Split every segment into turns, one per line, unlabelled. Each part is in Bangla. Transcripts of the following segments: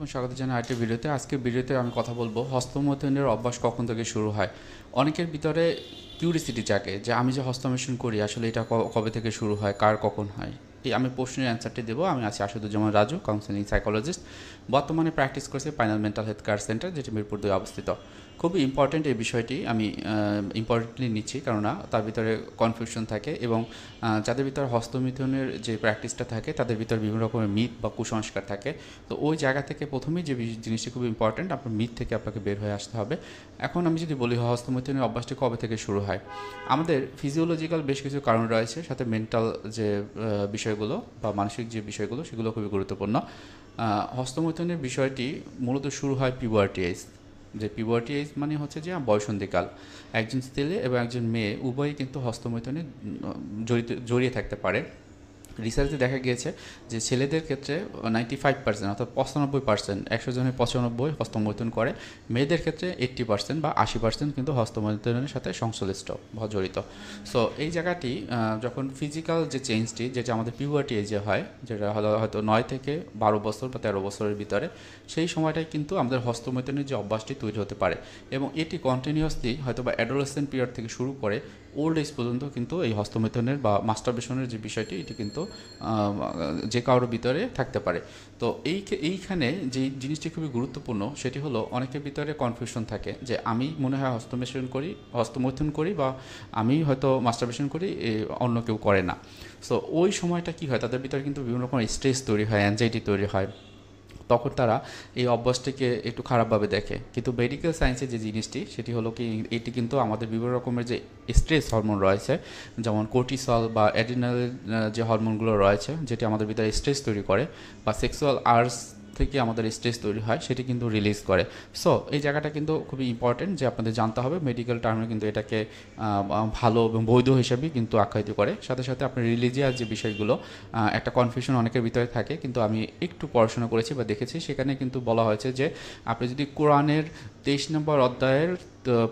এবং স্বাগত জানাই আরেকটি ভিডিওতে। আজকের ভিডিওতে আমি কথা বলবো হস্তমৈথুনের অভ্যাস কখন থেকে শুরু হয়। অনেকের ভিতরে কিউরিসিটি জাগে যে আমি যে হস্তমৈথুন করি আসলে এটা কবে থেকে শুরু হয়, কার কখন হয়। এই আমি প্রশ্নের অ্যান্সারটি দেবো। আমি আছি আসাদুজ্জামান রাজু, কাউন্সেলিং সাইকোলজিস্ট। বর্তমানে প্র্যাকটিস করছি final mental health care centre, যেটি মিরপুর 2 অবস্থিত। খুবই ইম্পর্ট্যান্ট এই বিষয়টি আমি ইম্পর্টেন্টলি নিচ্ছি, কেননা তার ভিতরে কনফিউশন থাকে এবং যাদের ভিতরে হস্তমৈথুনের যে প্র্যাকটিসটা থাকে তাদের ভিতরে বিভিন্ন রকমের মিথ বা কুসংস্কার থাকে। তো ওই জায়গা থেকে প্রথমেই যে জিনিসটি খুব ইম্পর্ট্যান্ট, আপনার মিথ থেকে আপনাকে বের হয়ে আসতে হবে। এখন আমি যদি বলি হস্তমৈথুনের অভ্যাসটি কবে থেকে শুরু হয়, আমাদের ফিজিওলজিক্যাল বেশ কিছু কারণ রয়েছে, সাথে মেন্টাল যে বিষয়গুলো বা মানসিক যে বিষয়গুলো সেগুলো খুবই গুরুত্বপূর্ণ। হস্তমৈথুনের বিষয়টি মূলত শুরু হয় পিউবার্টি এজ। যে পিউবার্টি এজ মানে হচ্ছে যে বয়সন্ধিকাল। একজন ছেলে এবং একজন মেয়ে উভয়ই কিন্তু হস্তমৈথুনে জড়িয়ে থাকতে পারে। রিসার্চে দেখা গিয়েছে যে ছেলেদের ক্ষেত্রে 95% অর্থাৎ 95%, 100 জনের 95 হস্তমৈথুন করে। মেয়েদের ক্ষেত্রে 80% বা 80% কিন্তু হস্তমৈথুনের সাথে সংশ্লিষ্ট বা জড়িত। সো এই জায়গাটি যখন ফিজিক্যাল যে চেঞ্জটি, যেটা আমাদের পিউবার্টি এজে হয়, যেটা হয়তো 9 থেকে 12 বছর বা 13 বছরের ভিতরে, সেই সময়টাই কিন্তু আমাদের হস্তমৈথুনের যে অভ্যাসটি তৈরি হতে পারে এবং এটি কন্টিনিউয়াসলি হয়তো বা অ্যাডোলেসেন্ট পিরিয়ড থেকে শুরু করে ওল্ড এজ পর্যন্ত কিন্তু এই হস্তমৈথুনের বা মাস্টারবেশনের যে বিষয়টি, এটি কিন্তু যে কারোর ভিতরে থাকতে পারে। তো এইখানে যে জিনিসটি খুবই গুরুত্বপূর্ণ সেটি হলো, অনেকের ভিতরে কনফিউশন থাকে যে আমি মনে হয় হস্তমৈথুন করি বা আমি হয়তো মাস্টারবেশন করি, অন্য কেউ করে না। সো ওই সময়টা কি হয়, তাদের ভিতরে কিন্তু বিভিন্ন রকম স্ট্রেস তৈরি হয়, অ্যাংজাইটি তৈরি হয়, তখন তারা এই অভ্যাসটিকে একটু খারাপভাবে দেখে। কিন্তু মেডিকেল সায়েন্সে যে জিনিসটি সেটি হলো কি, এটি কিন্তু আমাদের বিভিন্ন রকমের যে স্ট্রেস হরমোন রয়েছে, যেমন কোর্টিসল বা অ্যাড্রিনাল যে হরমোনগুলো রয়েছে, যেটি আমাদের ভিতরে স্ট্রেস তৈরি করে, বা সেক্সুয়াল আর্জ থেকে আমাদের স্ট্রেস তৈরি হয়, সেটি কিন্তু রিলিজ করে। সো এই জায়গাটা কিন্তু খুবই ইম্পর্টেন্ট যে আপনাদের জানতে হবে। মেডিকেল টার্মে কিন্তু এটাকে ভালো এবং বৈধ হিসাবেই কিন্তু আখ্যায়িত করে। সাথে সাথে আপনার রিলিজিয়াস যে বিষয়গুলো, একটা কনফিউশন অনেকের ভিতরে থাকে, কিন্তু আমি একটু পড়াশোনা করেছি বা দেখেছি, সেখানে কিন্তু বলা হয়েছে যে আপনি যদি কোরআনের 23 নম্বর অধ্যায়ের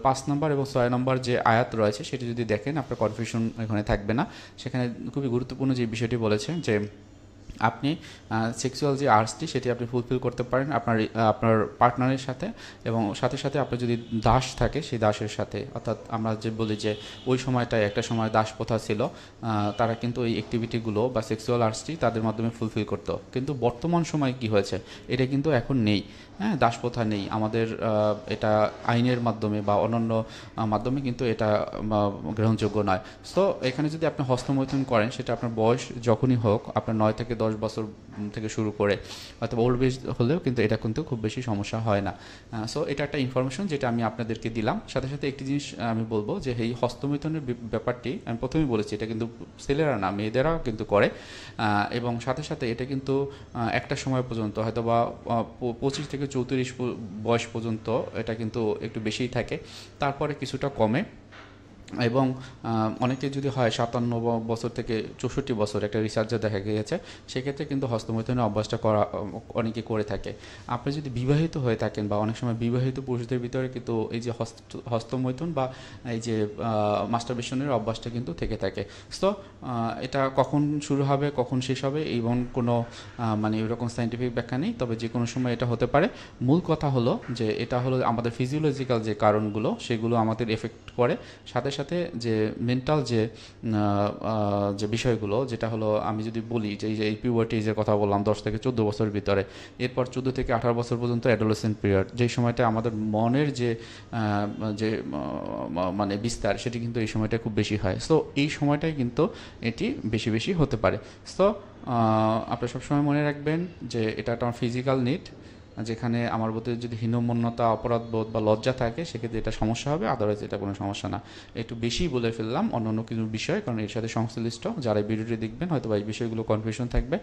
5 নম্বর এবং 6 নম্বর যে আয়াত রয়েছে সেটি যদি দেখেন, আপনার কনফিউশন এখানে থাকবে না। সেখানে খুবই গুরুত্বপূর্ণ যে বিষয়টি বলেছে যে আপনি সেক্সুয়াল যে আর্টসটি সেটি আপনি ফুলফিল করতে পারেন আপনার পার্টনারের সাথে, এবং সাথে সাথে আপনার যদি দাস থাকে সেই দাসের সাথে। অর্থাৎ আমরা যে বলি যে ওই সময়টায় একটা সময় দাস প্রথা ছিল, তারা কিন্তু এই অ্যাক্টিভিটিগুলো বা সেক্সুয়াল আর্টসটি তাদের মাধ্যমে ফুলফিল করতো। কিন্তু বর্তমান সময় কি হয়েছে, এটা কিন্তু এখন নেই। হ্যাঁ, দাসপ্রথা নেই আমাদের, এটা আইনের মাধ্যমে বা অন্যান্য মাধ্যমে কিন্তু এটা গ্রহণযোগ্য নয়। সো এখানে যদি আপনি হস্তমৈথুন করেন, সেটা আপনার বয়স যখনই হোক, আপনার 9 থেকে 10 বছর থেকে শুরু করে অথবা ওল্ড এজ হলেও কিন্তু এটা কিন্তু খুব বেশি সমস্যা হয় না। সো এটা একটা ইনফরমেশন যেটা আমি আপনাদেরকে দিলাম। সাথে সাথে একটি জিনিস আমি বলবো যে এই হস্তমৈথুনের ব্যাপারটি আমি প্রথমেই বলেছি, এটা কিন্তু ছেলেরা না, মেয়েদেরাও কিন্তু করে। এবং সাথে সাথে এটা কিন্তু একটা সময় পর্যন্ত হয়তো বা 25 থেকে 34 বয়স পর্যন্ত এটা কিন্তু একটু বেশিই থাকে, তারপরে কিছুটা কমে। এবং অনেকে যদি হয় 57 বছর থেকে 64 বছর, একটা রিসার্চে দেখা গিয়েছে, সেক্ষেত্রে কিন্তু হস্তমৈথুনের অভ্যাসটা করা অনেকে করে থাকে। আপনি যদি বিবাহিত হয়ে থাকেন বা অনেক সময় বিবাহিত পুরুষদের ভিতরে কিন্তু এই যে হস্তমৈথুন বা এই যে মাস্টারবেশনের অভ্যাসটা কিন্তু থেকে থাকে। সো এটা কখন শুরু হবে কখন শেষ হবে এবং কোনো মানে এরকম সাইন্টিফিক ব্যাখ্যা নেই, তবে যে কোনো সময় এটা হতে পারে। মূল কথা হলো যে এটা হলো আমাদের ফিজিওলজিক্যাল যে কারণগুলো সেগুলো আমাদের এফেক্ট করে। সাথে সাথে যে মেন্টাল যে বিষয়গুলো, যেটা হলো আমি যদি বলি যে এই পিউবার্টি এজের কথা বললাম 10 থেকে 14 বছরের ভিতরে, এরপর 14 থেকে 18 বছর পর্যন্ত অ্যাডোলেসেন্ট পিরিয়ড, যেই সময়টা আমাদের মনের যে মানে বিস্তার, সেটি কিন্তু এই সময়টা খুব বেশি হয়। সো এই সময়টাই কিন্তু এটি বেশি বেশি হতে পারে। সো আপনারা সবসময় মনে রাখবেন যে এটা একটা ফিজিক্যাল নিড, যেখানে আমার প্রতি যদি হীনমন্যতা, অপরাধবোধ বা লজ্জা থাকে, সেক্ষেত্রে এটা সমস্যা হবে, আদারওয়াইজ এটা কোনো সমস্যা না। একটু বেশি বলে ফেললাম অন্য কিছু বিষয়, কারণ এর সাথে সংশ্লিষ্ট যারা এই ভিডিওটি দেখবেন হয়তো বা এই বিষয়গুলো কনফিউশন থাকবে।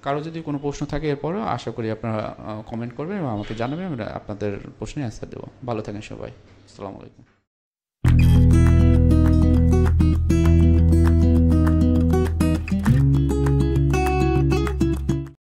কারো যদি কোনো প্রশ্ন থাকে এরপরও আশা করি আপনারা কমেন্ট করবেন এবং আমাকে জানাবেন, আমরা আপনাদের প্রশ্নের অ্যান্সার দেবো। ভালো থাকেন সবাই, আসসালামু আলাইকুম।